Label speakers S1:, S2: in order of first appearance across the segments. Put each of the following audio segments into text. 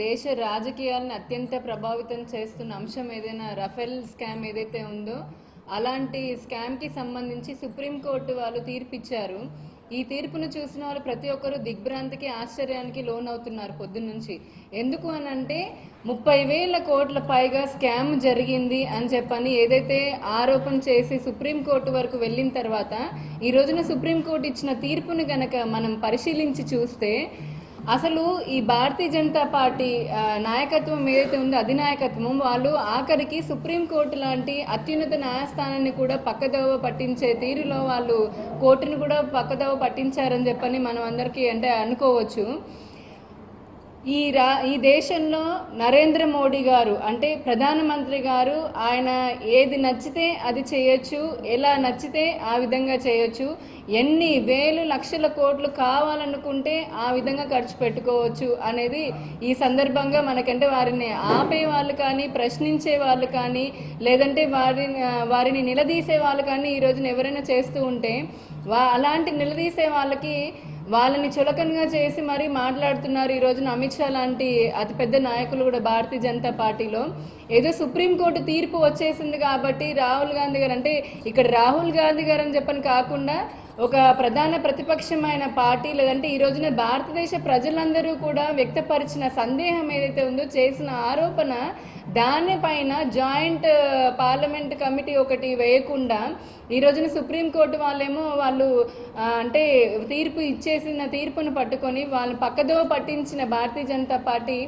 S1: దేశ రాజకీయాలను అత్యంత ప్రభావితం చేస్తున్న అంశం ఏదైనా రఫేల్ స్కామ్ ఏదైతే ఉందో అలాంటి స్కామ్కి సంబంధించి సుప్రీంకోర్టు వాళ్ళు తీర్పిచ్చారు. ఈ తీర్పును చూసిన వాళ్ళు ప్రతి ఒక్కరు దిగ్భ్రాంతికి ఆశ్చర్యానికి లోనవుతున్నారు పొద్దున్నుంచి. ఎందుకు అని అంటే 30,000 కోట్ల పైగా స్కామ్ జరిగింది అని చెప్పని ఏదైతే ఆరోపణ చేసి సుప్రీంకోర్టు వరకు వెళ్ళిన తర్వాత ఈ రోజున సుప్రీంకోర్టు ఇచ్చిన తీర్పును గనక మనం పరిశీలించి చూస్తే అసలు ఈ భారతీయ జనతా పార్టీ నాయకత్వం ఏదైతే ఉందో అధినాయకత్వం వాళ్ళు ఆఖరికి సుప్రీంకోర్టు లాంటి అత్యున్నత న్యాయస్థానాన్ని కూడా పక్కదోవ పట్టించే తీరులో వాళ్ళు కోర్టును కూడా పక్కదోవ పట్టించారని చెప్పని మనం అందరికీ అంటే అనుకోవచ్చు. ఈ దేశంలో నరేంద్ర మోడీ గారు అంటే ప్రధానమంత్రి గారు ఆయన ఏది నచ్చితే అది చేయొచ్చు, ఎలా నచ్చితే ఆ విధంగా చేయొచ్చు, ఎన్ని వేలు లక్షల కోట్లు కావాలనుకుంటే ఆ విధంగా ఖర్చు పెట్టుకోవచ్చు అనేది ఈ సందర్భంగా మనకంటే వారిని ఆపే వాళ్ళు కానీ ప్రశ్నించే వాళ్ళు కానీ లేదంటే వారిని నిలదీసే వాళ్ళు కానీ ఈ రోజున ఎవరైనా చేస్తూ ఉంటే అలాంటి నిలదీసే వాళ్ళని చులకనగా చేసి మరీ మాట్లాడుతున్నారు. ఈ రోజున అమిత్ షా లాంటి అతిపెద్ద నాయకులు కూడా భారతీయ జనతా పార్టీలో ఏదో సుప్రీంకోర్టు తీర్పు వచ్చేసింది కాబట్టి రాహుల్ గాంధీ గారు అంటే ఇక్కడ రాహుల్ గాంధీ గారు అని చెప్పని కాకుండా ఒక ప్రధాన ప్రతిపక్షమైన పార్టీ లేదంటే ఈ రోజున భారతదేశ ప్రజలందరూ కూడా వ్యక్తపరిచిన సందేహం ఏదైతే ఉందో చేసిన ఆరోపణ దానిపైన జాయింట్ పార్లమెంట్ కమిటీ ఒకటి వేయకుండా ఈ రోజున సుప్రీంకోర్టు వాళ్ళు అంటే ఇచ్చేసిన తీర్పును పట్టుకొని వాళ్ళని పక్కదోవ పట్టించిన భారతీయ జనతా పార్టీ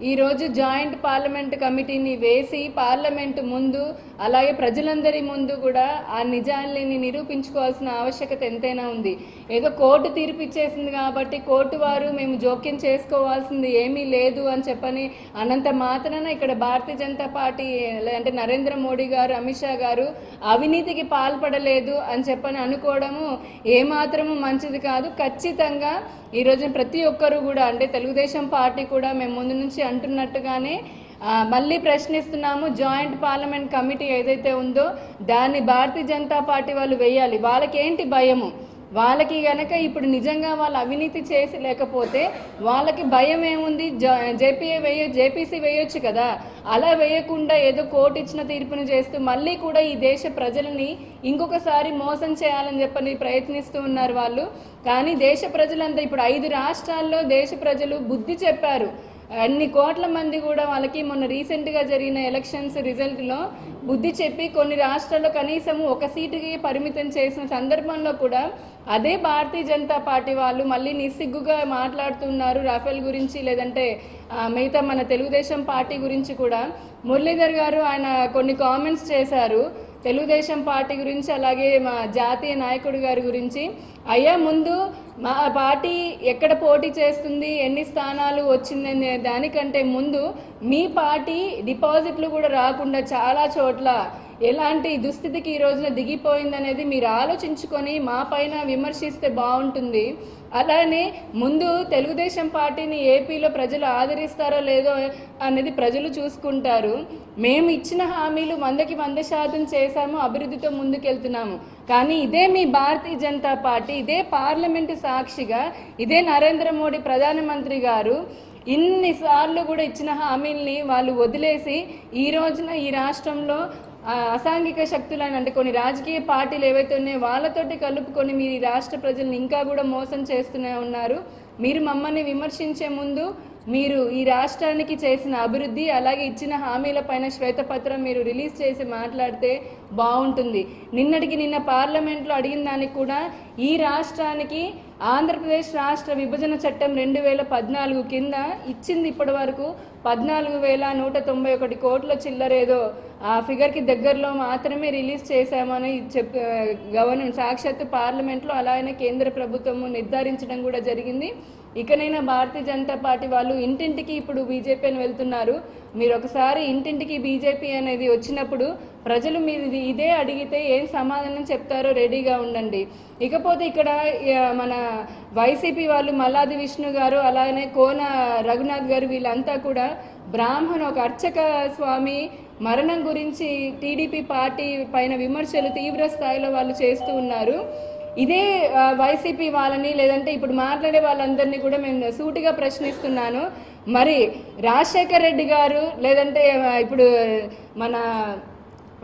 S1: ఈరోజు జాయింట్ పార్లమెంట్ కమిటీని వేసి పార్లమెంటు ముందు అలాగే ప్రజలందరి ముందు కూడా ఆ నిజాన్ని నిరూపించుకోవాల్సిన ఆవశ్యకత ఎంతైనా ఉంది. ఏదో కోర్టు తీర్పు ఇచ్చేసింది కాబట్టి కోర్టు వారు మేము జోక్యం చేసుకోవాల్సింది ఏమీ లేదు అని చెప్పని అనంత మాత్రాన ఇక్కడ భారతీయ జనతా పార్టీ అంటే నరేంద్ర మోడీ గారు అమిత్ షా గారు అవినీతికి పాల్పడలేదు అని చెప్పని అనుకోవడము ఏమాత్రము మంచిది కాదు. ఖచ్చితంగా ఈ రోజున ప్రతి ఒక్కరు కూడా అంటే తెలుగుదేశం పార్టీ కూడా మేము ముందు నుంచి అంటున్నట్టుగానే మళ్ళీ ప్రశ్నిస్తున్నాము. జాయింట్ పార్లమెంట్ కమిటీ ఏదైతే ఉందో దాన్ని భారతీయ జనతా పార్టీ వాళ్ళు వేయాలి. వాళ్ళకి ఏంటి భయము? వాళ్ళకి గనక ఇప్పుడు నిజంగా వాళ్ళు అవినీతి చేసి లేకపోతే వాళ్ళకి భయం ఏముంది? జేపీసీ వేయొచ్చు కదా. అలా వేయకుండా ఏదో కోర్టు ఇచ్చిన తీర్పును చేస్తూ మళ్ళీ కూడా ఈ దేశ ప్రజలని ఇంకొకసారి మోసం చేయాలని చెప్పని ప్రయత్నిస్తూ ఉన్నారు వాళ్ళు. కానీ దేశ ప్రజలంతా ఇప్పుడు 5 రాష్ట్రాల్లో దేశ ప్రజలు బుద్ధి చెప్పారు. అన్ని కోట్ల మంది కూడా వాళ్ళకి మొన్న రీసెంట్గా జరిగిన ఎలక్షన్స్ రిజల్ట్లో బుద్ధి చెప్పి కొన్ని రాష్ట్రాల్లో కనీసం 1 సీటుకి పరిమితం చేసిన సందర్భంలో కూడా అదే భారతీయ జనతా పార్టీ వాళ్ళు మళ్ళీ నిస్సిగ్గుగా మాట్లాడుతున్నారు రాఫెల్ గురించి లేదంటే మిగతా మన తెలుగుదేశం పార్టీ గురించి కూడా. మురళీధర్ గారు ఆయన కొన్ని కామెంట్స్ చేశారు తెలుగుదేశం పార్టీ గురించి అలాగే మా జాతీయ నాయకుడి గారి గురించి. అయ్యా ముందు మా పార్టీ ఎక్కడ పోటీ చేస్తుంది, ఎన్ని స్థానాలు వచ్చిందనే దానికంటే ముందు మీ పార్టీ డిపాజిట్లు కూడా రాకుండా చాలా చోట్ల ఎలాంటి దుస్థితికి ఈ రోజున దిగిపోయిందనేది మీరు ఆలోచించుకొని మా పైన విమర్శిస్తే బాగుంటుంది. అలానే ముందు తెలుగుదేశం పార్టీని ఏపీలో ప్రజలు ఆదరిస్తారో లేదో అనేది ప్రజలు చూసుకుంటారు. మేము ఇచ్చిన హామీలు 100కి 100% చేశాము, అభివృద్ధితో ముందుకెళ్తున్నాము. కానీ ఇదే మీ భారతీయ జనతా పార్టీ ఇదే పార్లమెంటు సాక్షిగా ఇదే నరేంద్ర మోడీ ప్రధానమంత్రి గారు ఇన్నిసార్లు కూడా ఇచ్చిన హామీల్ని వాళ్ళు వదిలేసి ఈ రోజున ఈ రాష్ట్రంలో అసాంఘిక శక్తులని అంటే కొన్ని రాజకీయ పార్టీలు ఏవైతే ఉన్నాయో వాళ్ళతోటి కలుపుకొని మీరు ఈ రాష్ట్ర ప్రజల్ని ఇంకా కూడా మోసం చేస్తూనే ఉన్నారు. మీరు మమ్మల్ని విమర్శించే ముందు మీరు ఈ రాష్ట్రానికి చేసిన అభివృద్ధి అలాగే ఇచ్చిన హామీల పైన శ్వేతపత్రం మీరు రిలీజ్ చేసి మాట్లాడితే బాగుంటుంది. నిన్న పార్లమెంట్లో అడిగిన దానికి కూడా ఈ రాష్ట్రానికి ఆంధ్రప్రదేశ్ రాష్ట్ర విభజన చట్టం 2014 కింద ఇచ్చింది ఇప్పటి వరకు 14,191 కోట్ల చిల్లరేదో ఆ ఫిగర్కి దగ్గరలో మాత్రమే రిలీజ్ చేశామని గవర్నమెంట్ సాక్షాత్తు పార్లమెంట్లో అలాగే కేంద్ర ప్రభుత్వము నిర్ధారించడం కూడా జరిగింది. ఇకనైనా భారతీయ జనతా పార్టీ వాళ్ళు ఇంటింటికి ఇప్పుడు బీజేపీ అని వెళ్తున్నారు. మీరు ఒకసారి ఇంటింటికి బీజేపీ అనేది వచ్చినప్పుడు ప్రజలు మీరు ఇదే అడిగితే ఏం సమాధానం చెప్తారో రెడీగా ఉండండి. ఇకపోతే ఇక్కడ మన వైసీపీ వాళ్ళు మల్లాది విష్ణు గారు అలానే కోన రఘునాథ్ గారు వీళ్ళంతా కూడా ఒక అర్చక స్వామి మరణం గురించి టీడీపీ పార్టీ పైన విమర్శలు తీవ్ర స్థాయిలో వాళ్ళు చేస్తూ ఉన్నారు. ఇదే వైసీపీ వాళ్ళని లేదంటే ఇప్పుడు మాట్లాడే వాళ్ళందరినీ కూడా మేము సూటిగా ప్రశ్నిస్తున్నాను. మరి రాజశేఖర్ రెడ్డి గారు లేదంటే ఇప్పుడు మన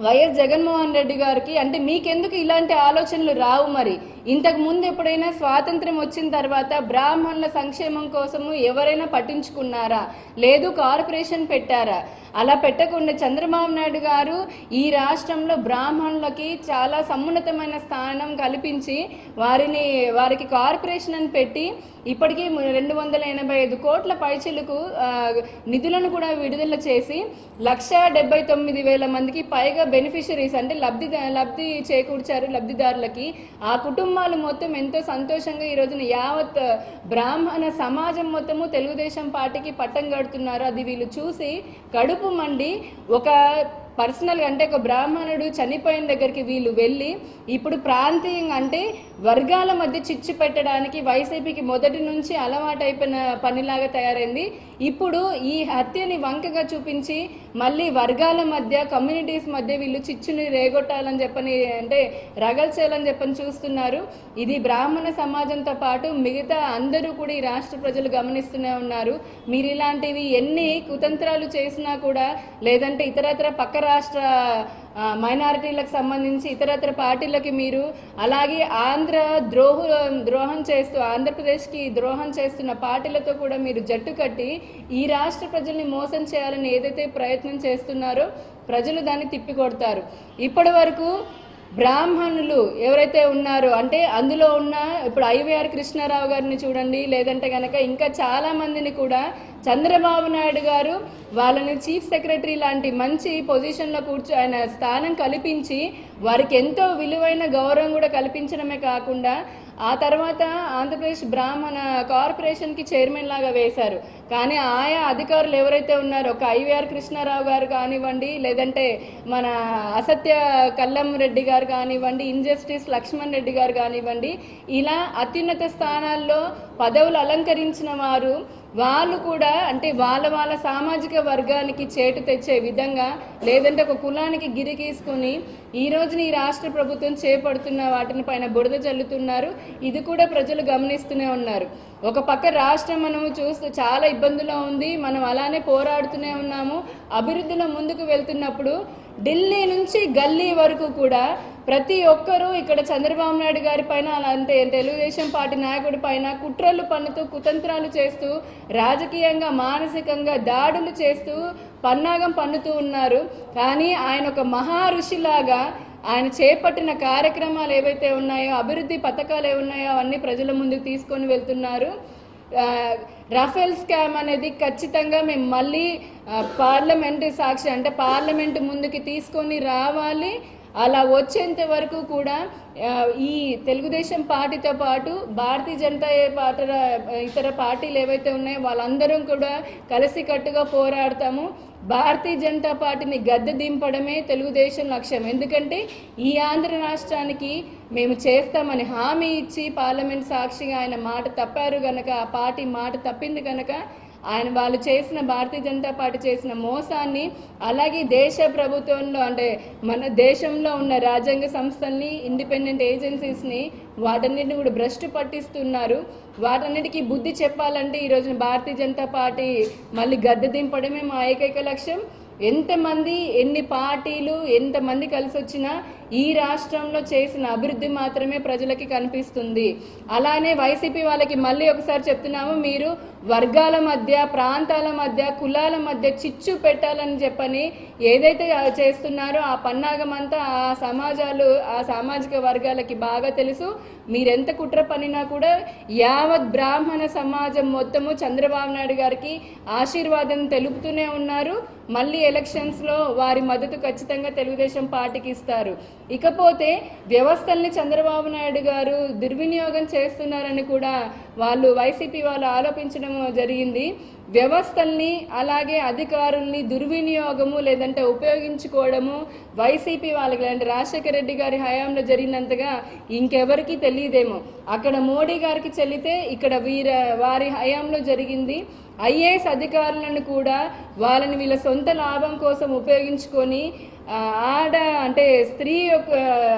S1: వైఎస్ జగన్మోహన్ రెడ్డి గారికి అంటే మీకెందుకు ఇలాంటి ఆలోచనలు రావు? మరి ఇంతకు ముందు ఎప్పుడైనా స్వాతంత్రం వచ్చిన తర్వాత బ్రాహ్మణుల సంక్షేమం కోసము ఎవరైనా పట్టించుకున్నారా? లేదు కార్పొరేషన్ పెట్టారా? అలా పెట్టకుండా చంద్రబాబు నాయుడు గారు ఈ రాష్ట్రంలో బ్రాహ్మణులకి చాలా సమున్నతమైన స్థానం కల్పించి వారికి కార్పొరేషన్ అని పెట్టి ఇప్పటికీ 285 కోట్ల పైచిలకు నిధులను కూడా విడుదల చేసి 1,79,000 మందికి పైగా బెనిఫిషరీస్ అంటే లబ్ధి చేకూర్చారు లబ్ధిదారులకి. ఆ కుటుంబాలు మొత్తం ఎంతో సంతోషంగా ఈ రోజున యావత్ బ్రాహ్మణ సమాజం మొత్తము తెలుగుదేశం పార్టీకి పట్టం కడుతున్నారు. అది వీళ్ళు చూసి కడుపు మండి ఒక పర్సనల్గా అంటే ఒక బ్రాహ్మణుడు చనిపోయిన దగ్గరికి వీళ్ళు వెళ్ళి ఇప్పుడు ప్రాంతీయంగా అంటే వర్గాల మధ్య చిచ్చు పెట్టడానికి వైసీపీకి మొదటి నుంచి అలవాటైపోయిన పనిలాగా తయారైంది. ఇప్పుడు ఈ హత్యని వంకగా చూపించి మళ్ళీ వర్గాల మధ్య కమ్యూనిటీస్ మధ్య వీళ్ళు చిచ్చుని రేగొట్టాలని చెప్పని అంటే రగల్చేయాలని చెప్పని చూస్తున్నారు. ఇది బ్రాహ్మణ సమాజంతో పాటు మిగతా అందరూ కూడా ఈ రాష్ట్ర ప్రజలు గమనిస్తూనే ఉన్నారు. మీరు ఇలాంటివి ఎన్ని కుతంత్రాలు చేసినా కూడా లేదంటే ఇతరత్ర పక్క రాష్ట్ర మైనారిటీలకు సంబంధించి ఇతరత్ర పార్టీలకి మీరు అలాగే ద్రోహం చేస్తూ ఆంధ్రప్రదేశ్కి ద్రోహం చేస్తున్న పార్టీలతో కూడా మీరు జట్టు కట్టి ఈ రాష్ట్ర ప్రజల్ని మోసం చేయాలని ఏదైతే ప్రయత్నం చేస్తున్నారో ప్రజలు దాన్ని తిప్పికొడతారు. ఇప్పటి వరకు బ్రాహ్మణులు ఎవరైతే ఉన్నారో అంటే అందులో ఉన్న ఇప్పుడు ఐవీఆర్ కృష్ణారావు గారిని చూడండి, లేదంటే కనుక ఇంకా చాలా మందిని కూడా చంద్రబాబు నాయుడు గారు వాళ్ళని చీఫ్ సెక్రటరీ లాంటి మంచి పొజిషన్లో ఆయన స్థానం కల్పించి వారికి ఎంతో విలువైన గౌరవం కూడా కల్పించడమే కాకుండా ఆ తర్వాత ఆంధ్రప్రదేశ్ బ్రాహ్మణ కార్పొరేషన్కి చైర్మన్ లాగా వేశారు. కానీ ఆయా అధికారులు ఎవరైతే ఉన్నారో ఒక ఐవీఆర్ కృష్ణారావు గారు కానివ్వండి, లేదంటే మన అసత్య కల్లం రెడ్డి గారు కానివ్వండి, ఇన్జస్టిస్ లక్ష్మణ్ రెడ్డి గారు కానివ్వండి, ఇలా అత్యున్నత స్థానాల్లో పదవులు అలంకరించిన వాళ్ళు కూడా అంటే వాళ్ళ సామాజిక వర్గానికి చేటు తెచ్చే విధంగా లేదంటే ఒక కులానికి గిరిగీసుకుని ఈ రోజున ఈ రాష్ట్ర ప్రభుత్వం చేపడుతున్న వాటిని పైన బురద చల్లుతున్నారు. ఇది కూడా ప్రజలు గమనిస్తూనే ఉన్నారు. ఒక పక్క రాష్ట్రం మనము చూస్తూ చాలా ఇబ్బందుల్లో ఉంది, మనం అలానే పోరాడుతూనే ఉన్నాము. అభివృద్ధిలో ముందుకు వెళ్తున్నప్పుడు ఢిల్లీ నుంచి గల్లీ వరకు కూడా ప్రతి ఒక్కరూ ఇక్కడ చంద్రబాబు నాయుడు గారి పైన అలాంటి తెలుగుదేశం పార్టీ నాయకుడి పైన కుట్రలు పన్నుతూ కుతంత్రాలు చేస్తూ రాజకీయంగా మానసికంగా దాడులు చేస్తూ పన్నాగం పన్నుతూ ఉన్నారు. కానీ ఆయన ఒక మహా ఋషిలాగా ఆయన చేపట్టిన కార్యక్రమాలు ఏవైతే ఉన్నాయో అభివృద్ధి పథకాలు ఏమున్నాయో అవన్నీ ప్రజల ముందుకు తీసుకొని వెళ్తున్నారు. రఫేల్ స్కామ్ అనేది ఖచ్చితంగా మేము మళ్ళీ పార్లమెంటు సాక్షి అంటే పార్లమెంటు ముందుకి తీసుకొని రావాలి. అలా వచ్చేంత వరకు కూడా ఈ తెలుగుదేశం పార్టీతో పాటు భారతీయ జనతా పార్టీ ఇతర పార్టీలు ఏవైతే ఉన్నాయో వాళ్ళందరం కూడా కలిసికట్టుగా పోరాడతాము. భారతీయ జనతా పార్టీని గద్దె దింపడమే తెలుగుదేశం లక్ష్యం. ఎందుకంటే ఈ ఆంధ్ర రాష్ట్రానికి మేము చేస్తామని హామీ ఇచ్చి పార్లమెంట్ సాక్షిగా ఆయన మాట తప్పారు గనక, ఆ పార్టీ మాట తప్పింది కనుక వాళ్ళు చేసిన భారతీయ జనతా పార్టీ చేసిన మోసాన్ని అలాగే దేశ ప్రభుత్వంలో అంటే మన దేశంలో ఉన్న రాజ్యాంగ సంస్థల్ని ఇండిపెండెంట్ ఏజెన్సీస్ని వాటన్నిటిని కూడా భ్రష్టు పట్టిస్తున్నారు. వాటన్నిటికీ బుద్ధి చెప్పాలంటే ఈ రోజున భారతీయ జనతా పార్టీ మళ్ళీ గద్దె దింపడమే మా ఏకైక లక్ష్యం. ఎంతమంది ఎన్ని పార్టీలు ఎంతమంది కలిసి వచ్చినా ఈ రాష్ట్రంలో చేసిన అభివృద్ధి మాత్రమే ప్రజలకి కనిపిస్తుంది. అలానే వైసీపీ వాళ్ళకి మళ్ళీ ఒకసారి చెప్తున్నాము, మీరు వర్గాల మధ్య ప్రాంతాల మధ్య కులాల మధ్య చిచ్చు పెట్టాలని చెప్పని ఏదైతే చేస్తున్నారో ఆ పన్నాగం అంతా ఆ సామాజిక వర్గాలకి బాగా తెలుసు. మీరెంత కుట్ర పనినా కూడా యావత్ బ్రాహ్మణ సమాజం మొత్తము చంద్రబాబు నాయుడు గారికి ఆశీర్వాదం తెలుపుతూనే ఉన్నారు. మళ్ళీ ఎలక్షన్స్లో వారి మద్దతు ఖచ్చితంగా తెలుగుదేశం పార్టీకి ఇస్తారు. ఇకపోతే వ్యవస్థల్ని చంద్రబాబు నాయుడు గారు దుర్వినియోగం చేస్తున్నారని కూడా వైసీపీ వాళ్ళు ఆరోపించడం జరిగింది. వ్యవస్థల్ని అలాగే అధికారుల్ని దుర్వినియోగము లేదంటే ఉపయోగించుకోవడము వైసీపీ వాళ్ళకి అంటే రాజశేఖర రెడ్డి గారి హయాంలో జరిగినంతగా ఇంకెవరికి తెలియదేమో. అక్కడ మోడీ గారికి చెల్లితే ఇక్కడ వారి హయాంలో జరిగింది. ఐఏఎస్ అధికారులను కూడా వాళ్ళని వీళ్ళ సొంత లాభం కోసం ఉపయోగించుకొని స్త్రీ యొక్క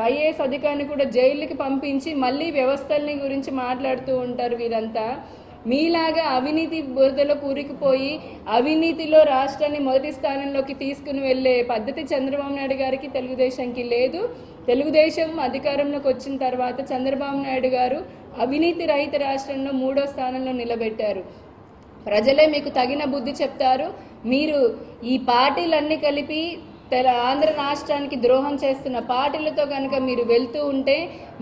S1: ఐఏఎస్ అధికారిని కూడా జైలుకి పంపించి మళ్ళీ వ్యవస్థల్ని గురించి మాట్లాడుతూ ఉంటారు వీరంతా. మీలాగా అవినీతి బురదలో కూరుకుపోయి అవినీతిలో రాష్ట్రాన్ని మొదటి స్థానంలోకి తీసుకుని వెళ్ళే పద్ధతి చంద్రబాబు నాయుడు గారికి తెలుగుదేశంకి లేదు. తెలుగుదేశం అధికారంలోకి వచ్చిన తర్వాత చంద్రబాబు నాయుడు గారు అవినీతి రహిత రాష్ట్రంలో 3వ స్థానంలో నిలబెట్టారు. ప్రజలే మీకు తగిన బుద్ధి చెప్తారు. మీరు ఈ పార్టీలన్నీ కలిపి ఆంధ్ర రాష్ట్రానికి ద్రోహం చేస్తున్న పార్టీలతో కనుక మీరు వెళ్తూ ఉంటే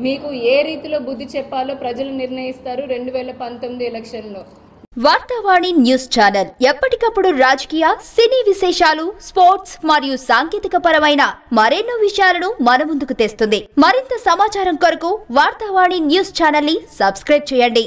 S1: మీకు ఏ రీతిలో బుద్ధి చెప్పాలో ప్రజలు నిర్ణయిస్తారు 2019 ఎలక్షన్లో.
S2: వార్తావాణి న్యూస్ ఛానల్ ఎప్పటికప్పుడు రాజకీయ, సినీ విశేషాలు, స్పోర్ట్స్ మరియు సాంకేతిక పరమైన మరెన్నో విషయాలను మన ముందుకు తెస్తుంది. మరింత సమాచారం కొరకు వార్తావాణి న్యూస్ ఛానల్ ని సబ్స్క్రైబ్ చేయండి.